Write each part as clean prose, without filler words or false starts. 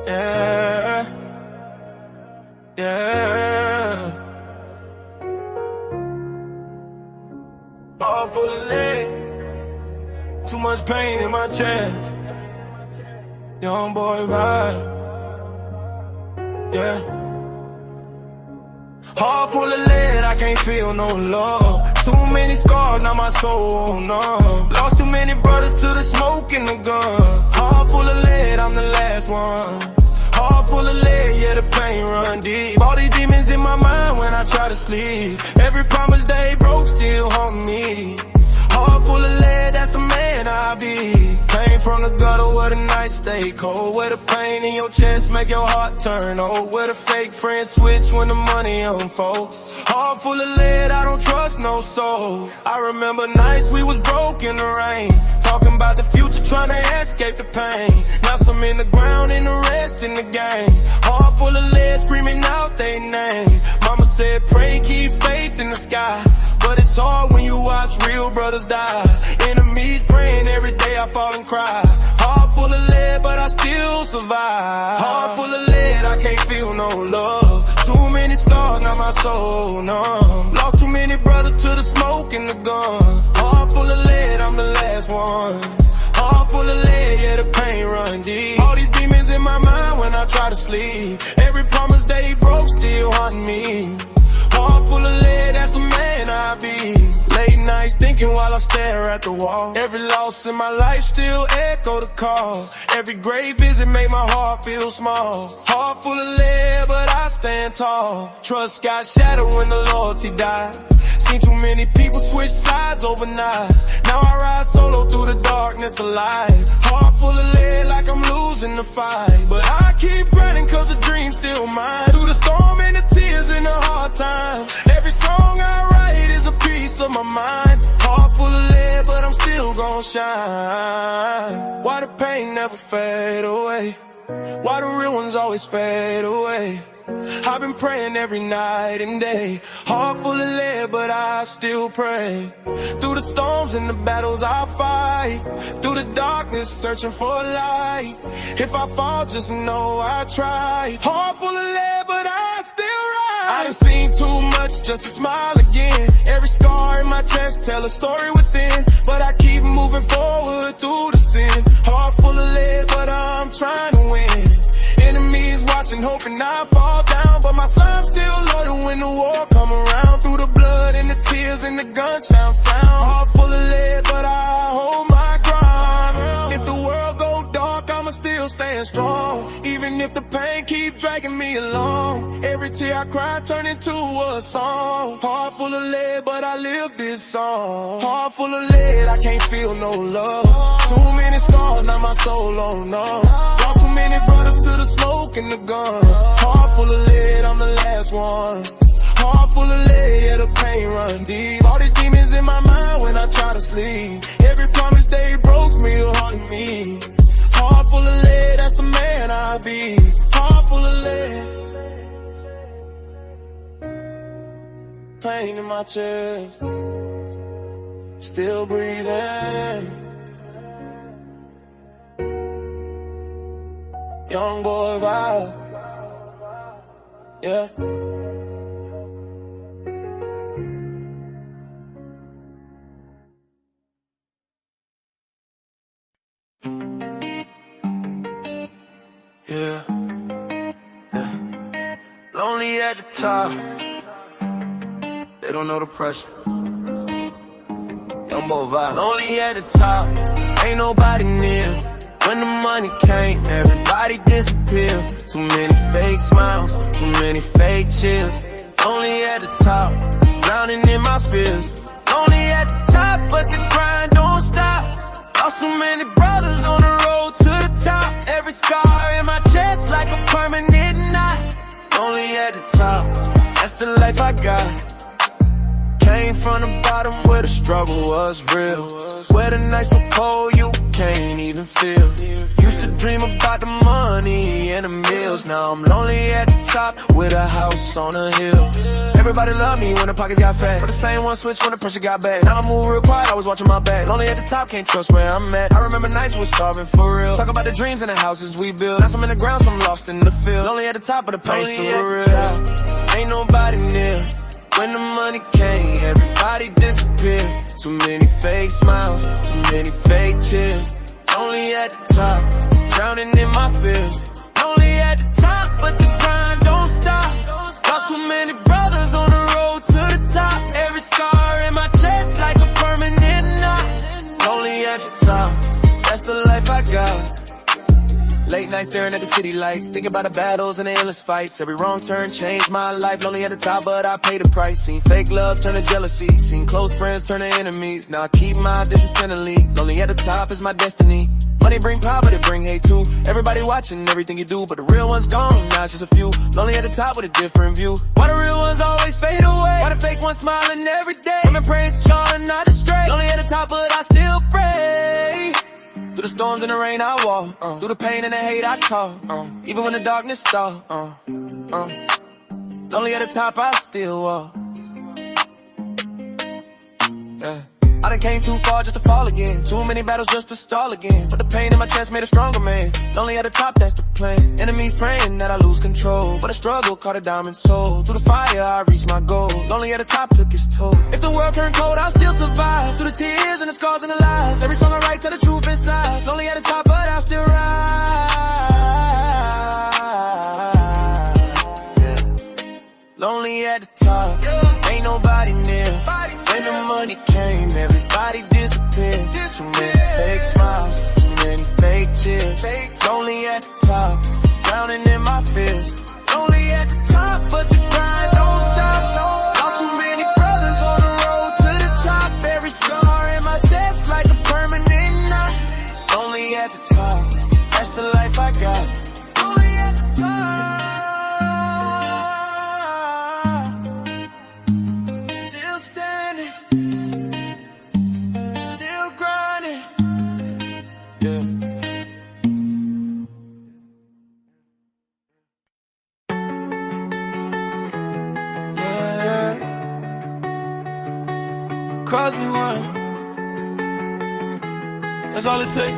Yeah, yeah. All full of lead, too much pain in my chest. Young boy ride, yeah. Heart full of lead, I can't feel no love. Too many scars, now my soul numb. Lost too many brothers to the smoke and the gun. Heart full of lead, I'm the last one. Heart full of lead, yeah, the pain run deep. All these demons in my mind when I try to sleep. Every promise they broke still haunt me. Heart full of lead, that's the man I be. Came from the gutter where the nights stay cold, where the pain in your chest make your heart turn old, where the fake friends switch when the money unfold. Heart full of lead, I don't trust no soul. I remember nights we was broke in the rain, talking about the future, trying to escape the pain. Now some in the ground and the rest in the game. Heart full of lead, screaming out they name. Mama said pray, keep faith in the sky, but it's hard when you watch real brothers die. Enemies praying every day, I fall and cry. Heart full of lead, but I still survive. Heart full of lead, I can't feel no love. Too many scars, now my soul numb. Lost too many brothers to the smoke and the gun. Heart full of lead, I'm the last one. Heart full of lead, yeah, the pain run deep. All these demons in my mind when I try to sleep. Every promise they broke still haunting me. Heart full of lead, that's the man I be. Late nights thinking while I stare at the wall. Every loss in my life still echo the call. Every grave visit make my heart feel small. Heart full of lead, but I stand tall. Trust got shattered when the loyalty died. Seen too many people switch sides overnight. Now I ride solo through the darkness alive. Heart full of lead like I'm losing the fight, but I keep running cause the dream's still mine. Through the storm and the tears and the hard times, every song I write is a piece of my mind. Heart full of lead, but I'm still gon' shine. Why the pain never fade away? Why the real ones always fade away? I've been praying every night and day. Heart full of lead, but I still pray. Through the storms and the battles I fight, through the darkness searching for light. If I fall, just know I tried. Heart full of lead, but I still rise. I done seen too much just to smile again. Every scar in my chest tell a story within, but I keep moving forward through the sin. Heart full of lead, but I'm trying to win. Enemies watching, hoping I fall down, but my slime's still loaded when the war come around. Through the blood and the tears and the gunshot sound. Heart full of lead, but I hold my ground. If the world go dark, I'ma still stand strong. Even if the pain keep dragging me along, every tear I cry turn into a song. Heart full of lead, but I live this song. Heart full of lead, I can't feel no love. Too many scars, now my soul on numb. Lost too many brothers to the smoke and the gun. Heart full of lead, I'm the last one. Heart full of lead, yeah, the pain run deep. All these demons in my mind when I try to sleep. Every promise they broke still haunting me. Heart full of lead, that's the man I be. Heart full of lead, pain in my chest, still breathing. Young boy vibe, yeah. Yeah, yeah. Lonely at the top, they don't know the pressure. Young boy vibe. Lonely at the top, ain't nobody near. When the money came, everybody disappeared. Too many fake smiles, too many fake cheers. Only at the top, drowning in my fears. Only at the top, but the grind don't stop. Lost too many brothers on the road to the top. Every scar in my chest like a permanent knot. Only at the top, that's the life I got. Came from the bottom where the struggle was real, where the nights so cold you can't even feel. Used to dream about the money and the meals. Now I'm lonely at the top with a house on a hill. Everybody love me when the pockets got fat, but the same one switch when the pressure got bad. Now I move real quiet, I was watching my back. Lonely at the top, can't trust where I'm at. I remember nights we starving for real. Talk about the dreams and the houses we built. Now some in the ground, some lost in the field. Lonely at the top, but the pain's still real. Ain't nobody near. When the money came, everybody disappeared. Too many fake smiles, too many fake tears. Lonely at the top, drowning in my fears. Lonely at the top, but the grind don't stop. Lost too many brothers on the road to the top. Every scar in my chest like a permanent knot. Lonely at the top, that's the life I got. Late nights staring at the city lights, thinking about the battles and the endless fights. Every wrong turn changed my life. Lonely at the top, but I paid the price. Seen fake love turn to jealousy, seen close friends turn to enemies. Now I keep my distance tenderly. Lonely at the top is my destiny. Money bring power, but it bring hate too. Everybody watching everything you do, but the real one's gone, now it's just a few. Lonely at the top with a different view. Why the real ones always fade away? Why the fake ones smiling every day? Women praying to y'all and not astray. Lonely at the top, but I still pray. Through the storms and the rain I walk, through the pain and the hate I talk, even when the darkness starts, lonely at the top I still walk. Yeah. I done came too far just to fall again. Too many battles just to stall again. But the pain in my chest made a stronger man. Lonely at the top, that's the plan. Enemies praying that I lose control, but a struggle caught a diamond soul. Through the fire I reached my goal. Lonely at the top took its toll. If the world turned cold, I'll still survive. Through the tears and the scars and the lies. Every song I write tell the truth inside. Lonely at the top, but I'll still ride. Lonely at the top, ain't nobody near. When the money came, everybody disappeared. Too many fake smiles, too many fake tears. Lonely at the top, drowning in my fears. Lonely at the top, but the grind don't stop. Lost too many brothers on the road to the top. Every scar in my chest like a permanent knot. Lonely at the top, that's the life I got. Lonely at the top. Cross me one, that's all it takes.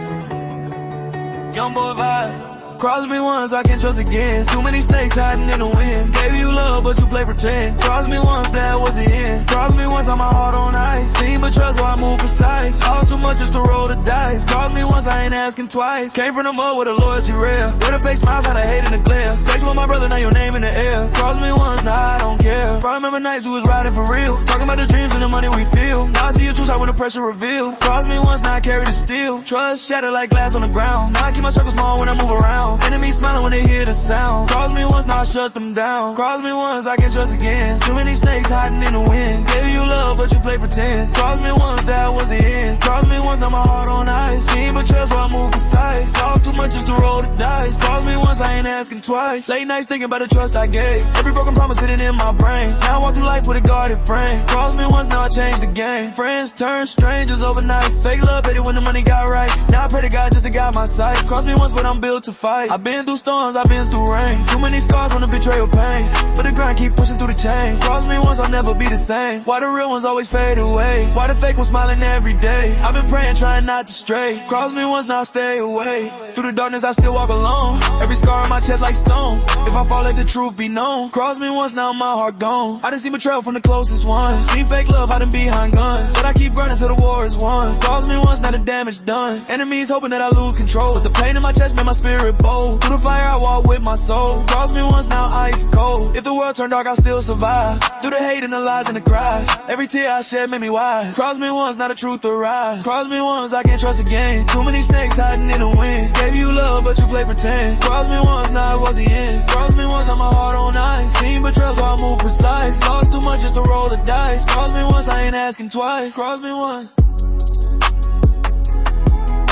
Young boy vibe. Cross me once, I can't trust again. Too many snakes hiding in the wind. Gave you love, but you play pretend. Cross me once, that was the end. Cross me once, I'm my heart on ice. Seen but trust, so I move precise. Lost too much just to roll the dice. Cross me once, I ain't asking twice. Came from the mud with a loyalty rare. With a fake smiles, had a hate in the glare. Flex with my brother, now your name in the air. Cross me once, now I don't care. Probably remember nights we was riding for real. Talking about the dreams and the money we feel. Now I see your truth out when the pressure reveal. Cross me once, now I carry the steel. Trust shattered like glass on the ground. Now I keep my circle small when I move around. Enemies smiling when they hear the sound. Cross me once, now I shut them down. Cross me once, I can't trust again. Too many snakes hiding in the wind. Gave you love, but you play pretend. Cross me once, that was the end. Cross me once, now my heart on ice. Seen betrayal, so I move precise. Lost too much just to roll the dice. Cross me once, I ain't asking twice. Late nights thinking about the trust I gave. Every broken promise sitting in my brain. Now I walk through life with a guarded frame. Cross me once, now I changed the game. Friends turn strangers overnight. Fake love, hate it when the money got right. Now I pray to God just to guide my sight. Cross me once, but I'm built to fight. I've been through storms, I've been through rain. Too many scars from the betrayal pain. But the grind keep pushing through the chain. Cross me once, I'll never be the same. Why the real ones always fade away? Why the fake ones smiling every day? I've been praying, trying not to stray. Cross me once, now stay away. Through the darkness, I still walk alone. Every scar on my chest like stone. If I fall, let the truth be known. Cross me once, now my heart gone. I done seen betrayal from the closest ones. Seen fake love hiding behind guns. But I keep running till the war is won. Cross me once, now the damage done. Enemies hoping that I lose control. But the pain in my chest made my spirit bold. Through the fire, I walk with my soul. Cross me once, now ice cold. If the world turned dark, I still survive. Through the hate and the lies and the cries. Every tear I shed made me wise. Cross me once, now the truth arise. Cross me once, I can't trust again. Too many snakes hiding in the wind. Gave you love, but you play pretend. Cross me once, now it was the end. Cross me once, now my heart on ice. Seen betrayal, so I move precise. Lost too much just to roll the dice. Cross me once, I ain't asking twice. Cross me once,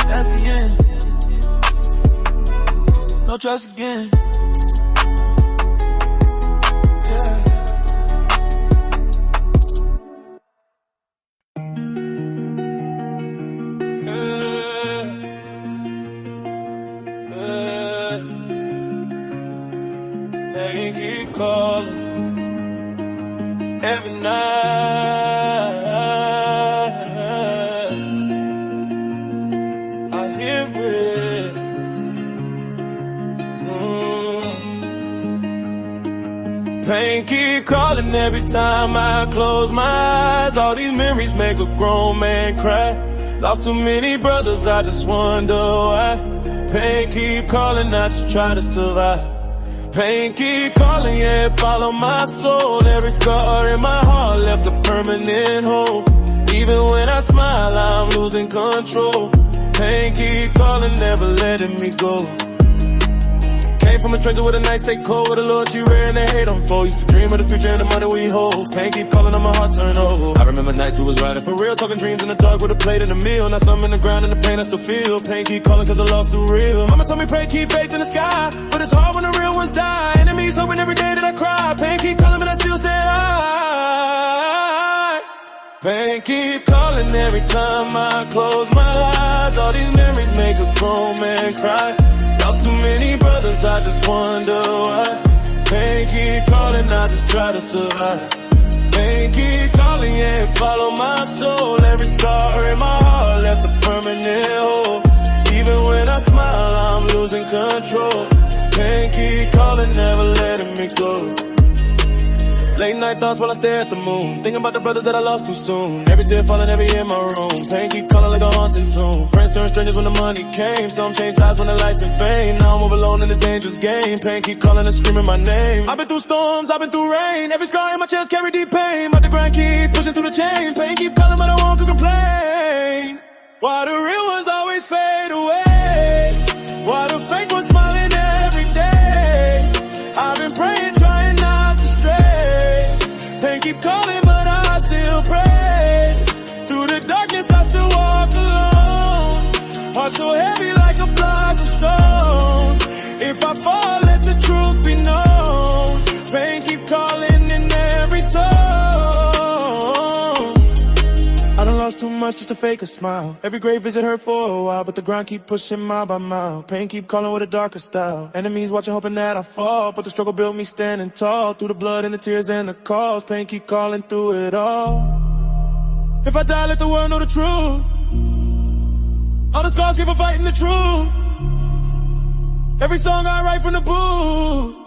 that's the end. No trust again. They keep calling every night. I hear it. Pain keep calling every time I close my eyes. All these memories make a grown man cry. Lost too many brothers, I just wonder why. Pain keep calling, I just try to survive. Pain keep calling, yeah, follow my soul. Every scar in my heart left a permanent hole. Even when I smile, I'm losing control. Pain keep calling, never letting me go. Came from a treasure with a nice take cold, with a loyalty rare and they hate on foe. Used to dream of the future and the money we hold. Pain keep calling on my heart turn over. I remember nights we was riding for real, talking dreams in the dark with a plate and a meal. Now something in the ground and the pain I still feel. Pain keep calling cause the love's too real. Mama told me pray, keep faith in the sky, but it's hard when the real ones die. Enemies hoping every day that I cry. Pain keep calling but I still say hi. Pain keep calling every time I close my eyes. All these memories make a grown man cry. Lost too many brothers, I just wonder why. Pain keep calling, I just try to survive. Pain keep calling, yeah, follow my soul. Every scar in my heart left a permanent hole. Even when I smile, I'm losing control. Pain keep calling, never letting me go. Late night thoughts while I stare at the moon, thinking about the brothers that I lost too soon. Every tear falling every year in my room. Pain keep calling like a haunting tune. Friends turn strangers when the money came. Some change sides when the lights and fame. Now I'm all alone in this dangerous game. Pain keep calling and screaming my name. I've been through storms, I've been through rain. Every scar in my chest carry deep pain. But the grind keep pushing through the chain. Pain keep calling but I won't complain. Why the real ones always fade away? Why the fake ones smiling every day? I've been praying, trying not to stray. Pain keep calling, but I still pray. Through the darkness, I still walk alone. Heart so heavy like a block of stone. If I fall, let the truth be known. Pain keep calling in every tone. I done lost too much just to fake a smile. Every great visit hurt for a while, but the grind keep pushing mile by mile. Pain keep calling with a darker style. Enemies watching hoping that I fall, but the struggle built me standing tall. Through the blood and the tears and the calls, pain keep calling through it all. If I die, let the world know the truth. All the scars keep on fighting the truth. Every song I write from the booth.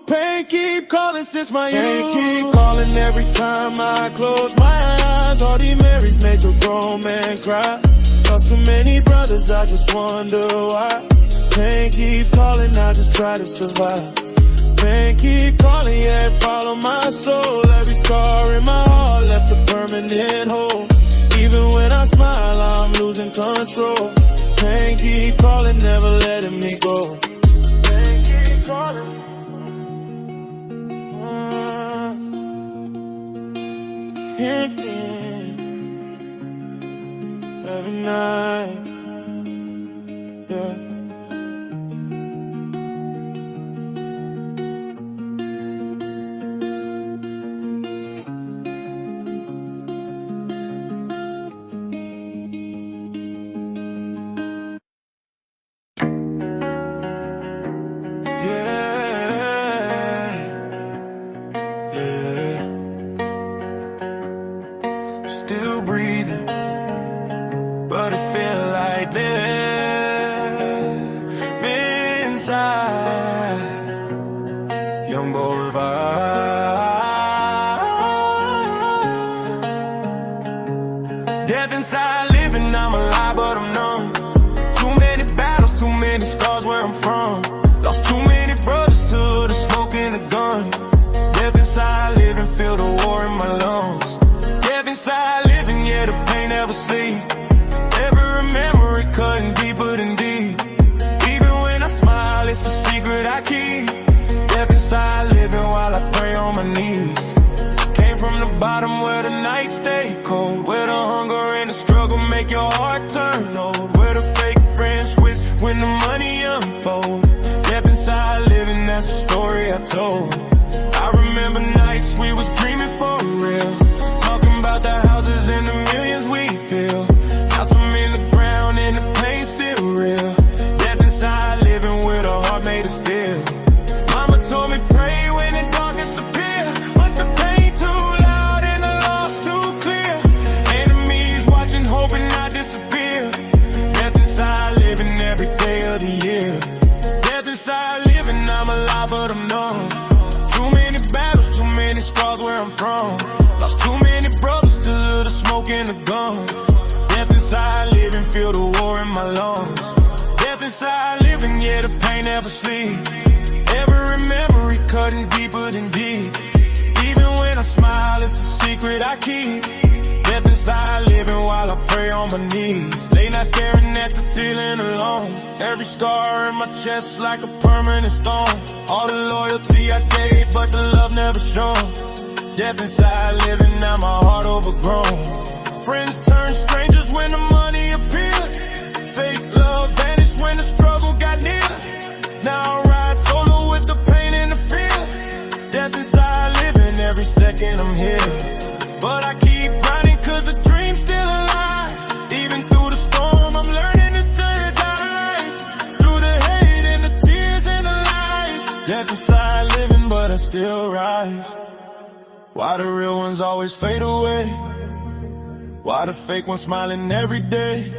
Pain keep calling since my youth. Pain keep calling every time I close my eyes. All these memories make a grown man cry. Lost too many brothers, I just wonder why. Pain keep calling, I just try to survive. Pain keep calling, yeah, follow my soul. Every scar in my heart left a permanent hole. Even when I smile, I'm losing control. Pain keep calling, never letting me go. Pain keep calling. Every night, yeah. Still breathing, but it feel like death inside. Young boy vibe. Death inside, living, I'm alive, but I'm numb. Too many battles, too many scars where I'm from. Lost too many brothers to the smoke and the gun. Death inside, living, feel the war in my lungs. Inside living, yeah, the pain never sleep. Every memory cutting deeper than deep. Even when I smile, it's a secret I keep. Death inside living while I pray on my knees. Came from the bottom where the nights stay cold, where the hunger and the struggle make your heart turn old, where the fake friends switch when the money unfolds. Death inside inside living, yeah, the pain never sleep. Every memory cutting deeper than deep. Even when I smile, it's a secret I keep. Death inside living while I pray on my knees. Late night staring at the ceiling alone. Every scar in my chest like a permanent stone. All the loyalty I gave, but the love never shown. Death inside living, now my heart overgrown. Friends turn strangers when the money appeared. Fake love vanished when the struggle got near. Now I ride solo with the pain and the fear. Death inside living, every second I'm here. But I keep grinding cause the dream's still alive. Even through the storm, I'm learning to stay alive. Through the hate and the tears and the lies. Death inside living, but I still rise. Why the real ones always fade away? Why the fake ones smiling every day?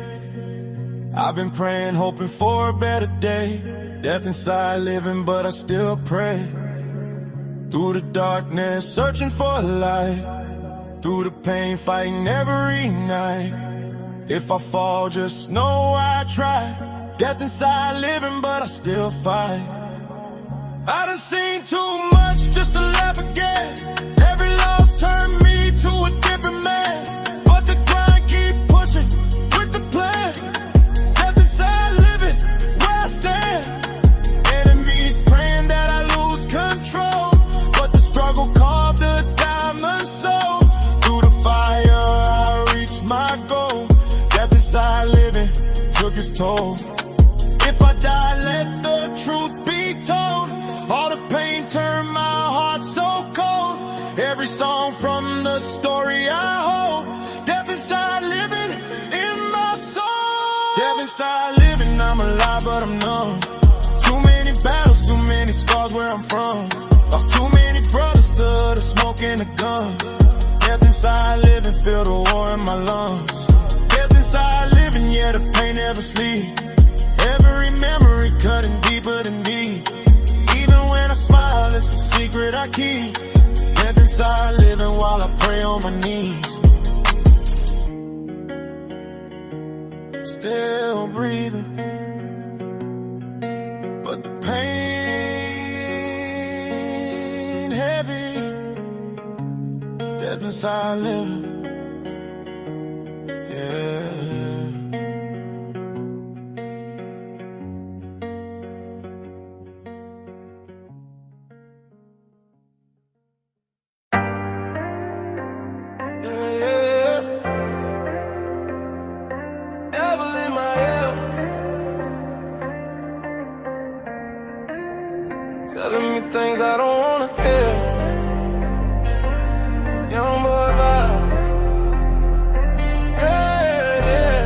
I've been praying, hoping for a better day. Death inside living, but I still pray. Through the darkness, searching for a light. Through the pain, fighting every night. If I fall, just know I tried. Death inside living, but I still fight. I done seen too much just to laugh again. Every loss turned me to a different man. But the grind keep pushing with the plan. Death inside living, where I stand. Enemies praying that I lose control. But the struggle carved a diamond soul. Through the fire I reached my goal. Death inside living took its toll. If I die, let the truth be told. All the pain turned my heart so cold. Every song from the story I hold. Death inside living in my soul. Death inside living, I'm alive but I'm numb. Too many battles, too many scars where I'm from. Lost too many brothers to the smoke and the gun. Death inside living, feel the war in my lungs. Death inside living, yeah, the pain never sleep. Every memory cutting deeper than deep. Even when I smile, it's a secret I keep. Death inside living while I pray on my knees. Still breathing, but the pain heavy. Death inside living, yeah. Telling me things I don't wanna hear. Young boy vibe. Yeah, yeah.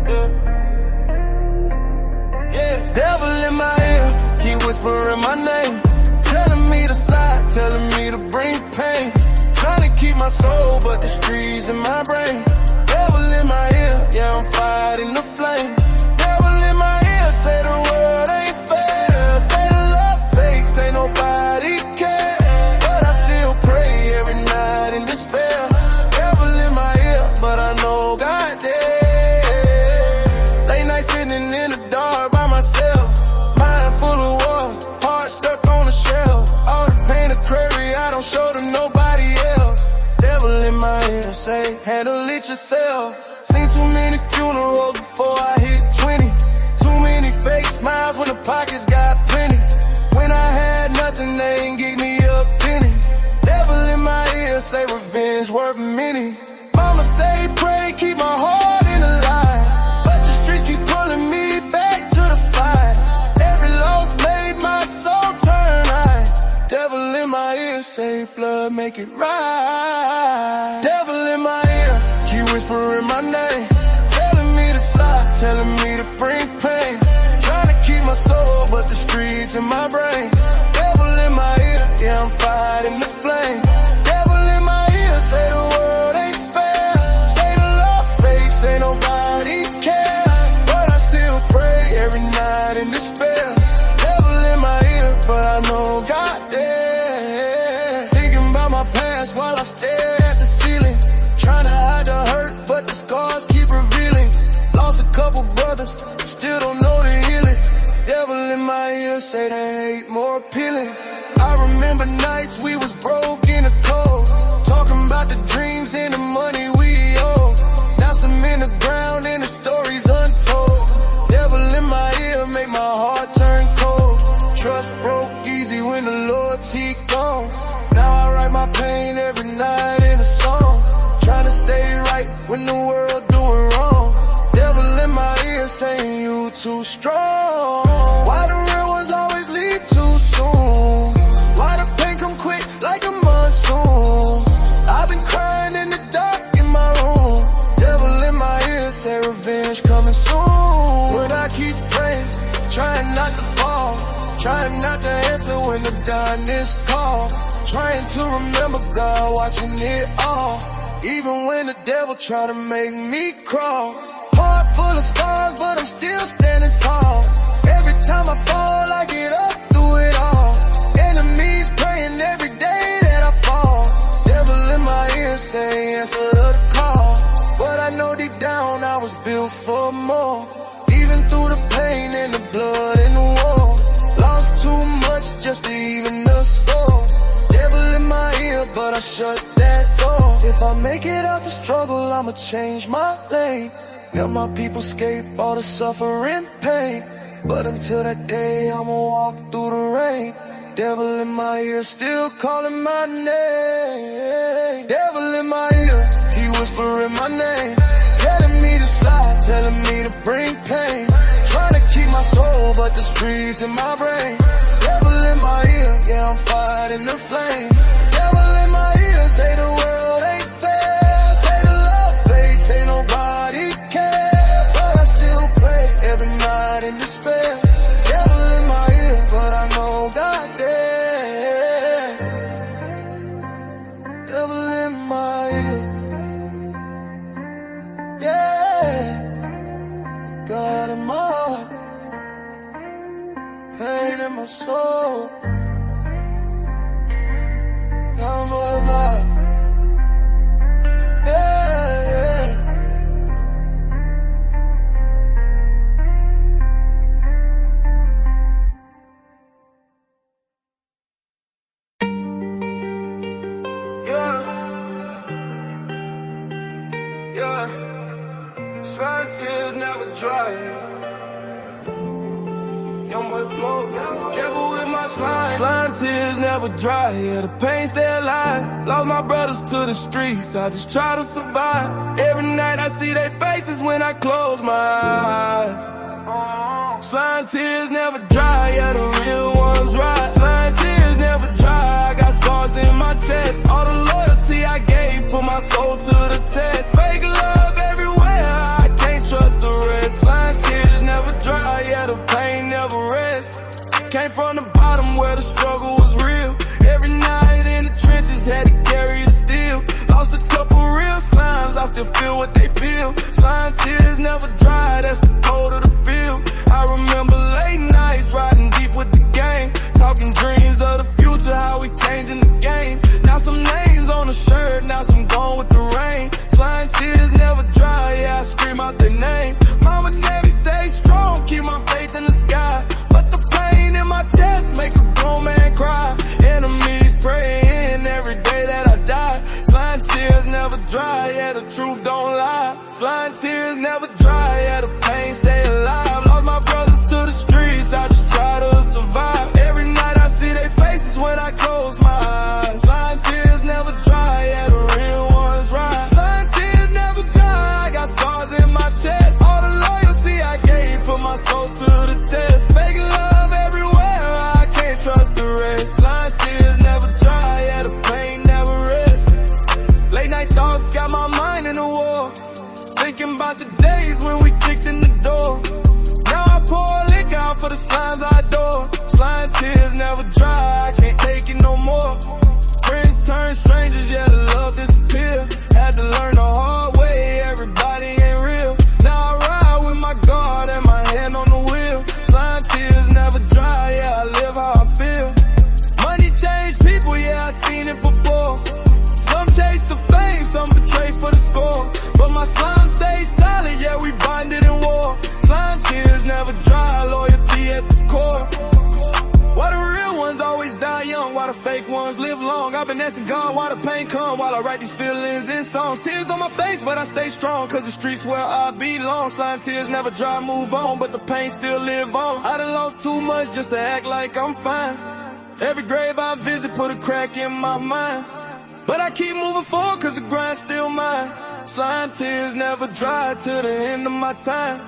Yeah. Yeah. Devil in my ear, keep whispering my name. Telling me to slide, telling me to bring pain. Trying to keep my soul, but the streets in my brain. Devil in my ear, yeah, I'm fighting the flame. Devil in my ear, say the word ain't fair. Say the love fake, say nobody care. But I still pray every night in despair. Devil in my ear, but I know God there. Late night sitting in the dark by myself. Mind full of war, heart stuck on the shelf. All the pain of query, I don't show to nobody else. Devil in my ear, say handle it yourself. Seen too many funerals before I hit 20. Too many fake smiles when the pockets got plenty. When I had nothing, they ain't give me a penny. Devil in my ear, say revenge worth many. Mama say pray, keep my heart in the line. But the streets keep pulling me back to the fight. Every loss made my soul turn ice. Devil in my ear, say blood make it right. Devil in my ear, keep whispering my name. Telling me to slide, telling me to bring pain. Trying to keep my soul, but the streets in my brain. Devil in my ear, yeah, I'm fighting the flame. Devil in my ear, say the world ain't fair. Say the love fake, say nobody care. But I still pray every night in despair. Devil in my ear, but I know God there. Thinking about my past while I stare at the ceiling. Trying to hide the hurt, but the scars keep revealing. Lost a couple brothers, ears say they ain't more appealing. I remember nights we was broke in the cold, talking about the dreams and the money we owe. Now some in the ground and the stories untold. Devil in my ear make my heart turn cold. Trust broke easy when the loyalty gone. Now I write my pain every night in a song, trying to stay right when the world doing wrong. Devil in my ear saying you too strong. Why the real ones always leave too soon? Why the pain come quick like a monsoon? I've been crying in the dark in my room. Devil in my ear say revenge coming soon. But I keep praying, trying not to fall, trying not to answer when the darkness call, trying to remember God watching it all, even when the devil try to make me crawl. Heart full of scars, but I'm still standing tall. Every time I fall, I get up through it all. Enemies praying every day that I fall. Devil in my ear say answer the call, but I know deep down I was built for more. Even through the pain and the blood and the war, lost too much just to even the score. Devil in my ear, but I shut that door. If I make it out the struggle, I'ma change my lane, help my people escape all the suffering pain. But until that day, I'ma walk through the rain. Devil in my ear, still calling my name. Devil in my ear, he whispering my name, telling me to slide, telling me to bring pain. Trying to keep my soul, but the streets in my brain. Devil in my ear, yeah, I'm fighting the flame. Devil in my ear, say the world ain't fair, say the love fake, say nobody cares. But I still pray every night in despair. Devil in my ear, but I know God there. Devil in my ear, yeah. God in my heart, pain in my soul. YoungBoy vibe, yeah, yeah. Yeah, yeah. Slime tears never dry. YoungBoy flow, devil with my slime. Slime tears never dry, yeah, the pain stay alive. Lost my brothers to the streets, I just try to survive. Every night I see their faces when I close my eyes. Slime tears never dry, yeah, the real ones ride. Slime tears never dry, I got scars in my chest. All the loyalty I gave, put my soul to the test. Fake love everywhere, I can't trust the rest. Slime tears never dry, yeah, the pain never rests. Came from the bottom where the struggle was real. Every night in the trenches, had to carry the steel. Lost a couple real slimes, I still feel what they feel. Slime tears never dry, that's the code of the field. I remember late nights, riding deep with the gang, talking dreams of the future, how we changing the game. Now some names on the shirt, now some gone with the rain. Slime tears never dry, yeah, I scream out their name. Mama Navy, stay strong, keep my faith in the sky. But the pain in my chest make a grown man cry. Enemies praying every day that I die. Slime tears never dry, yeah, the truth don't lie. Slime tears never dry, yeah, the pain stay alive. Lost my brothers to the streets, I just try to survive. Every night I see their faces when I close my eyes. Slime tears never dry, yeah, the real ones ride. Slime tears never dry, I got scars in my chest. All the loyalty I gave, put my soul to the test. Fake love everywhere, I can't trust the rest. Slime tears never dry, yeah, the pain never rests. Late night thoughts got my mind in a war, thinking about the days when we kicked in the door. Now I pour a lick out for the slimes I adore. Slime tears never dry, I can't take it no more. Friends turn strangers, yeah, the love disappear. Had to learn the hard way, everybody ain't real. Now I ride with my guard and my hand on the wheel. Slime tears never dry, yeah, I live how I feel. Money changed people, yeah, I seen it before. Some chase the fame, some betray for the score. But my slime stays solid, yeah, we bonded in war. Slime tears never dry, loyalty at the core. I've been asking God why the pain come while I write these feelings in songs. Tears on my face, but I stay strong, cause the streets where I belong. Slime tears never dry, move on, but the pain still live on. I done lost too much just to act like I'm fine. Every grave I visit put a crack in my mind, but I keep moving forward cause the grind's still mine. Slime tears never dry till the end of my time.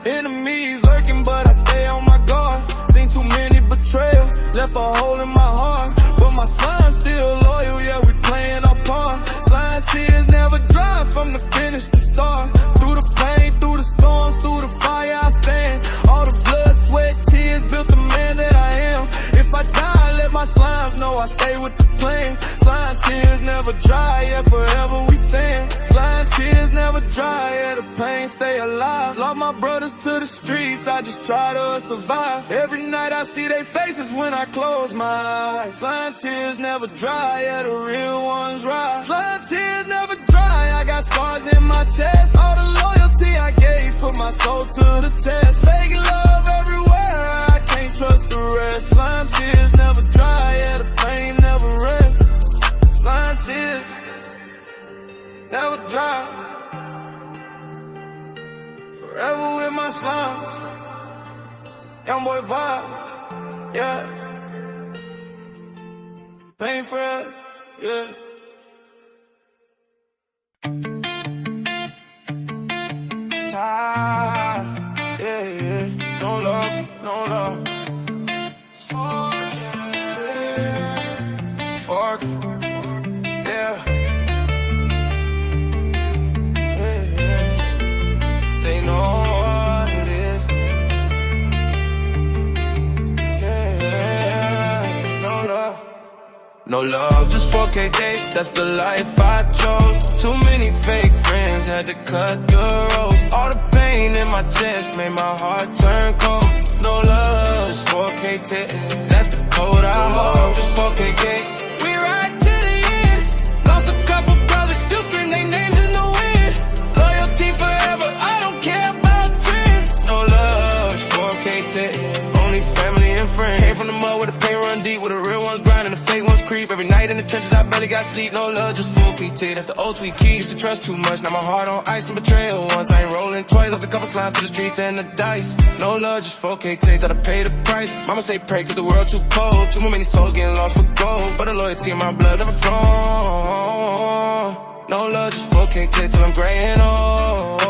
Enemies lurking, but I stay on my guard. Seen too many betrayals, left a hole in my heart, but my slime's still loyal, yeah, we playing our part. Slime tears never dry from the finish to start. Through the pain, through the storms, through the fire I stand. All the blood, sweat, tears built the man that I am. If I die, let my slimes know I stay with the plan. Slime tears never dry, yeah, forever we stand. Slime tears never dry, yeah, the pain stay alive. Lost my brothers to the streets, I just try to survive. Every night I see their faces when I close my eyes. Slime tears never dry, yeah, the real ones rise. Slime tears never dry, I got scars in my chest. All the loyalty I gave, put my soul to the test. Fake love everywhere, I can't trust the rest. Slime tears never dry, yeah, the pain never rests. Slime tears never dry, forever with my slimes. YoungBoy vibe, yeah. Pain forever, yeah. Tired, yeah, yeah. No love, no love. Fuck, yeah. Fuck, yeah. Yeah, yeah. They know what it is. Yeah, no love. No love, just 4K days, that's the life I chose. Too many fake friends, had to cut the ropes. All the pain in my chest made my heart turn cold. No love, just 4K days, that's the code I hold. Just 4K days, we ride to the end. Lost a couple brothers, still scream their names in the wind. Loyalty forever, I don't care about trends. No love, just 4K days, only family and friends. Came from the mud where the pain run deep, where the real ones grind and the fake ones creep. Every night in the trenches I barely got sleep. No love, just full PT, that's the oath we keep. Used to trust too much, now my heart on ice and betrayal. Once I ain't rolling twice, lost a couple slimes to the streets and the dice. No love, just 4K take, gotta pay the price. Mama say pray cause the world too cold. Too many souls getting lost for gold, but the loyalty in my blood never flown. No love, just 4K take till I'm graying old.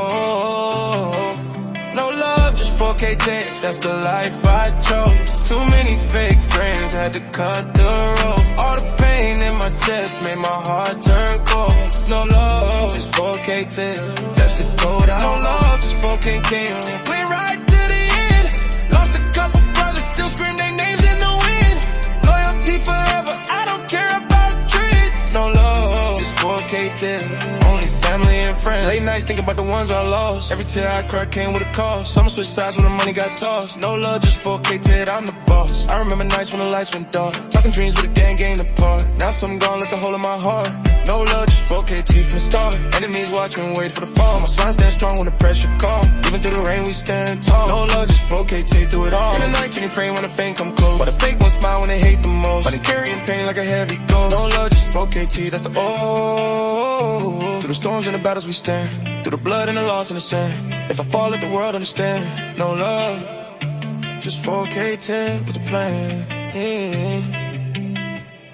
No love, just 4K take, that's the life I chose. Too many fake friends, had to cut the ropes. All the pain in my chest made my heart turn cold. No love, just 4K take, that's the code I hold. No love, just 4K take, went right to the end. Lost a couple brothers, still scream their names in the wind. Loyalty forever, I don't care about trends. No love, just 4K take, only family and friends. Late nights thinking about the ones I lost. Every tear I cried came with a cost. Some switch sides when the money got tossed. No love, just 4K Ted, I'm the boss. I remember nights when the lights went dark, talking dreams with a gang apart. Now some gone, left a hole in my heart. No love, just 4K T from the start. Enemies watching, wait for the fall. My slime stand strong when the pressure call. Even through the rain, we stand tall. No love, just 4K T through it all. In the night, can you pray when the fame come close? Why the fake ones smile when they hate the most? Why they carrying pain like a heavy ghost? No love, just 4K T, that's the O. Through the storms and the battles we stand, through the blood and the loss and the sand. If I fall, let the world understand. No love, just 4K T with a plan, yeah.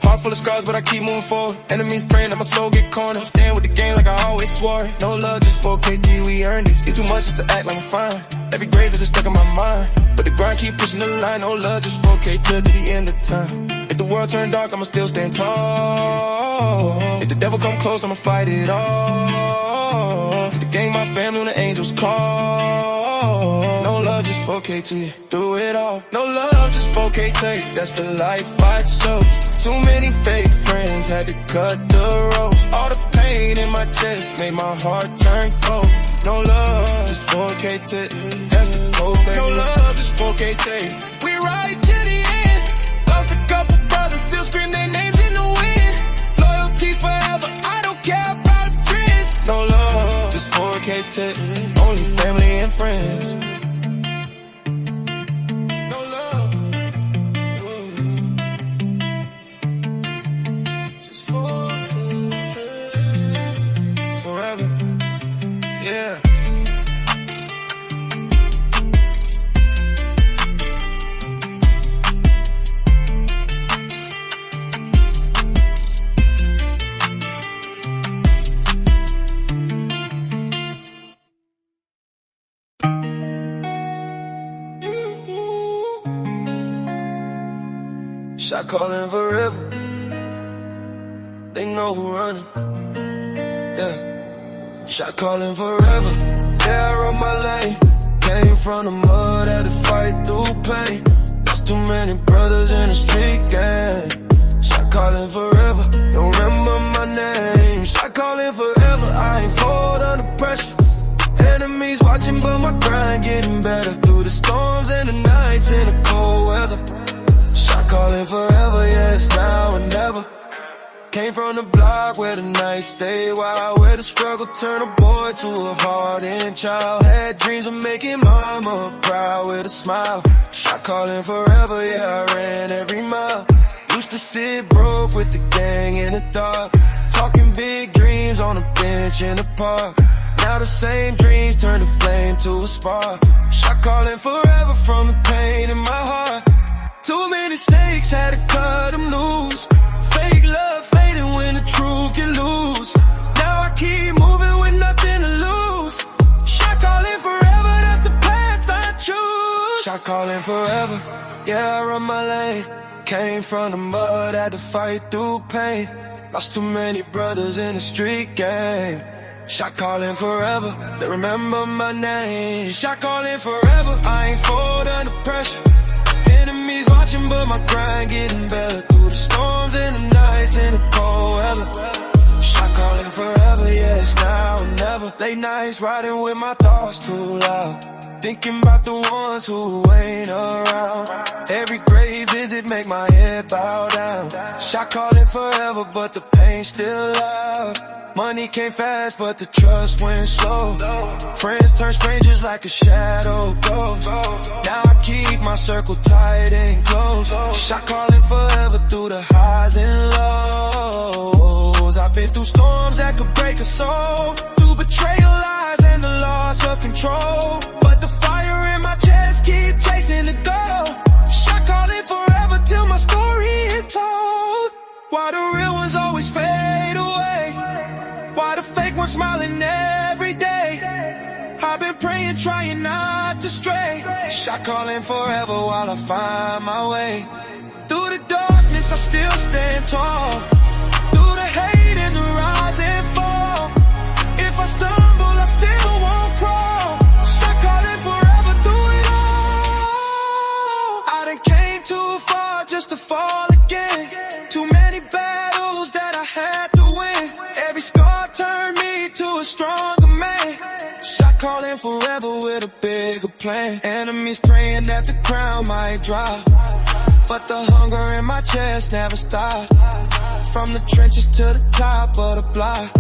Heart full of scars, but I keep moving forward. Enemies praying that my soul get cornered. Stand with the game like I always swore. No love, just 4KD, we earned it. See too much just to act like I'm fine. Every grave is just stuck in my mind, but the grind keep pushing the line. No love, just 4K till to the end of time. If the world turn dark, I'ma still stand tall. If the devil come close, I'ma fight it all. If the game my family when the angels call. No love, just 4K to you, through it all. No love, just 4K take, that's the life I chose. Too many fake friends, had to cut the ropes. All the pain in my chest made my heart turn cold. No love, just 4K take, that's the cold thing. No love, just 4K take, we ride to the end. Lost a couple brothers, still scream their names in the wind. Loyalty forever, I don't care about trends. No love, just 4K take, only family and friends. Shot calling forever. They know who running. Yeah. Shot calling forever. Yeah, I run my lane. Came from the mud, had to fight through pain. Lost too many brothers in the street gang. Shot calling forever. Don't remember my name. Shot calling forever. I ain't fold under pressure. Enemies watching, but my grind getting better. Through the storms and the nights in the cold weather. Shot calling forever, yeah, it's now or never. Came from the block where the nights stay wild, where the struggle turned a boy to a hardened child. Had dreams of making mama proud with a smile. Shot calling forever, yeah, I ran every mile. Used to sit broke with the gang in the dark, talking big dreams on a bench in the park. Now the same dreams turn to flame to a spark. Shot calling forever from the pain in my heart. Too many snakes, had to cut them loose. Fake love fading when the truth get loose. Now I keep moving with nothing to lose. Shot calling forever, that's the path I choose. Shot calling forever, yeah, I run my lane. Came from the mud, had to fight through pain. Lost too many brothers in the street gang. Shot calling forever, they remember my name. Shot calling forever, I ain't fold under pressure. Enemies watching, but my grind getting better. Through the storms and the nights in the cold weather. Shot calling forever, yeah, it's now or never. Late nights riding with my thoughts too loud, thinking about the ones who ain't around. Every grave visit make my head bow down. Shot calling forever, but the pain's still loud. Money came fast, but the trust went slow. Friends turn strangers like a shadow goes. Now I keep my circle tight and close. Shot calling forever through the highs and lows. I've been through storms that could break a soul, through betrayal, lies, and the loss of control. But the fire in my chest keep chasing the goal. Shot calling forever till my story is told. Why the real ones always fade away? Why the fake ones smiling every day? I've been praying, trying not to stray. Shot calling forever while I find my way. Through the darkness I still stand tall. Through the hate and the rise and fall. If I stumble I still won't crawl. Shot calling forever through it all. I done came too far just to fall again. Too many battles that I had to win. Every scar turned me to a stronger man. Shot calling forever with a bigger plan. Enemies praying that the crown might drop, but the hunger in my chest never stopped. From the trenches to the top of the block.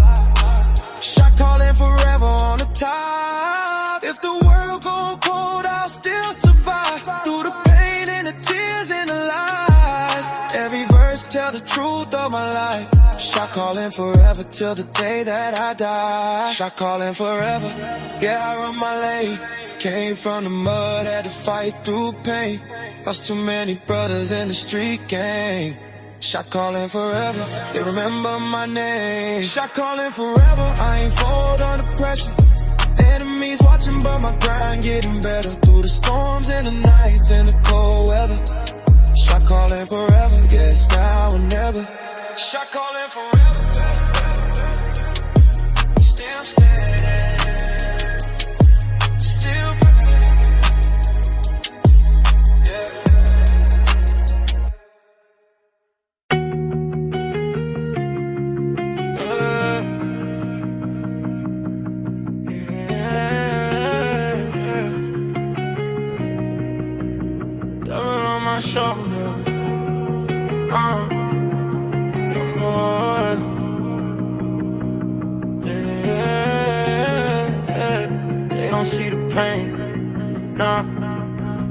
Shot calling forever on the top. If the world go cold, I'll still survive. Through the pain and the tears and the lies, every verse tell the truth of my life. Shot calling forever till the day that I die. Shot calling forever, yeah, I run my lane. Came from the mud, had to fight through pain. Lost too many brothers in the street gang. Shot calling forever, they remember my name. Shot calling forever, I ain't fold under pressure. Enemies watching, but my grind getting better. Through the storms and the nights and the cold weather. Shot calling forever, yeah, it's now or never. Shot calling forever, still steady, still breathing, yeah. Devil on my shoulder, YoungBoy. Yeah, they don't see the pain, nah.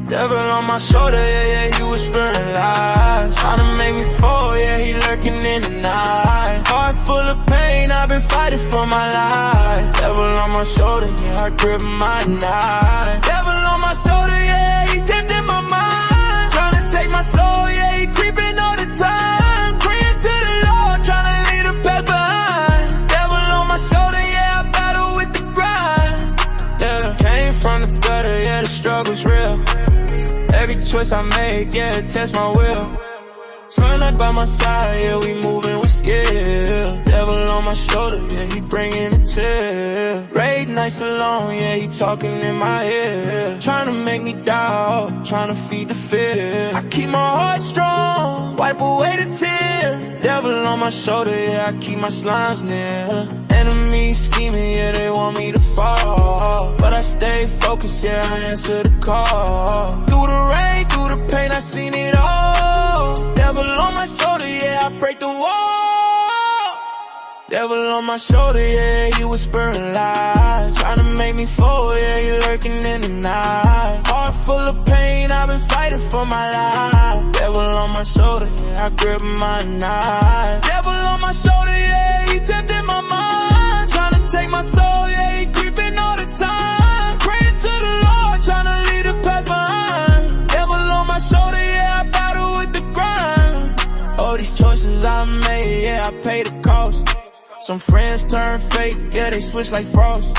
Devil on my shoulder, yeah, he whispering lies, trying to make me fall, yeah, he lurking in the night. Heart full of pain, I've been fighting for my life. Devil on my shoulder, yeah, I grip my knife. Devil on my shoulder, yeah, he tempted my mind, trying to take my soul, yeah, he creeping all the time. Praying to the Lord, trying to leave the path behind. Devil on my shoulder, yeah, I battle with the grind. Yeah, came from the gutter, yeah, the struggle's real. Every choice I make, yeah, it tests my will. Girl not by my side, yeah, we moving with skill. Devil on my shoulder, yeah, he bringing it to. Late nights alone, yeah, he talking in my ear. Trying to make me doubt, trying to feed the fear. I keep my heart strong, wipe away the tears. Devil on my shoulder, yeah, I keep my slimes near. Enemies scheming, yeah, they want me to fall, but I stay focused, yeah, I answer the call. Through the rain, through the pain, I seen it all. Devil on my shoulder, yeah, I break the wall. Devil on my shoulder, yeah, he whispering lies. Trying to make me fall, yeah, he lurking in the night. Heart full of pain, I've been fighting for my life. Devil on my shoulder, yeah, I grip my knife. Devil on my shoulder, yeah, he tempted my mind. Trying to take my soul, yeah, he creeping all the time. Praying to the Lord, trying to lead the path behind. Devil on my shoulder, yeah, I battle with the grind. All these choices I made, yeah, I pay the cost. Some friends turn fake, yeah, they switch like frost.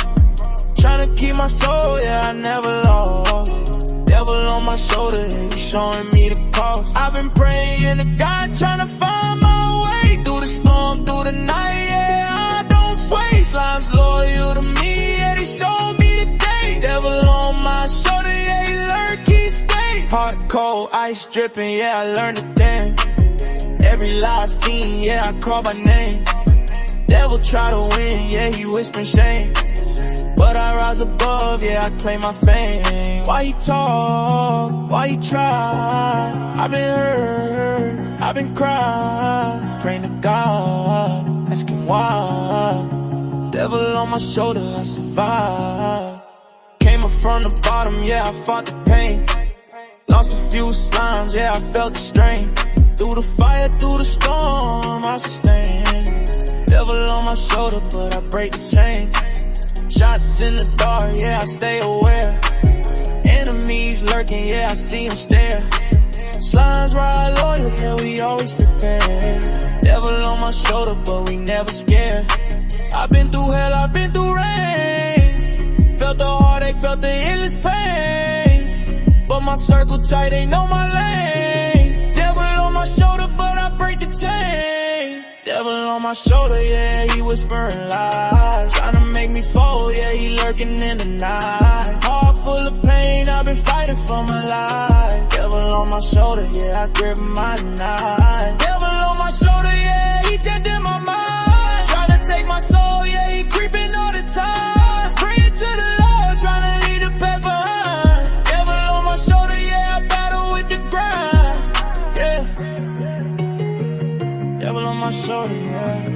Tryna keep my soul, yeah, I never lost. Devil on my shoulder, yeah, he showing me the cost. I've been praying to God, tryna find my way. Through the storm, through the night, yeah, I don't sway. Slime's loyal to me, yeah, they show me the day. Devil on my shoulder, yeah, he lurk, he stay. Heart cold, ice dripping, yeah, I learned a thing. Every lie I seen, yeah, I call my name. Devil try to win, yeah, he whispering shame, but I rise above, yeah, I claim my fame. Why he talk? Why he try? I've been hurt, I've been crying, praying to God, asking why. Devil on my shoulder, I survive. Came up from the bottom, yeah, I fought the pain. Lost a few slimes, yeah, I felt the strain. Through the fire, through the storm, I sustain. Devil on my shoulder, but I break the chain. Shots in the dark, yeah, I stay aware. Enemies lurking, yeah, I see them stare. Slimes ride loyal, yeah, we always prepare. Devil on my shoulder, but we never scared. I've been through hell, I've been through rain. Felt the heartache, felt the endless pain, but my circle tight, ain't know my lane. Devil on my shoulder, but I break the chain. Devil on my shoulder, yeah, he whispering lies. Tryna make me fall, yeah, he lurking in the night. Heart full of pain, I've been fighting for my life. Devil on my shoulder, yeah, I grip my knife. Devil on my shoulder, yeah, he tempting my mind. Tryna take my soul, yeah, he creeping all the time. Praying to the Lord, tryna lead the path behind. Devil on my shoulder, yeah, I battle with the grind, yeah. Devil on my shoulder, yeah.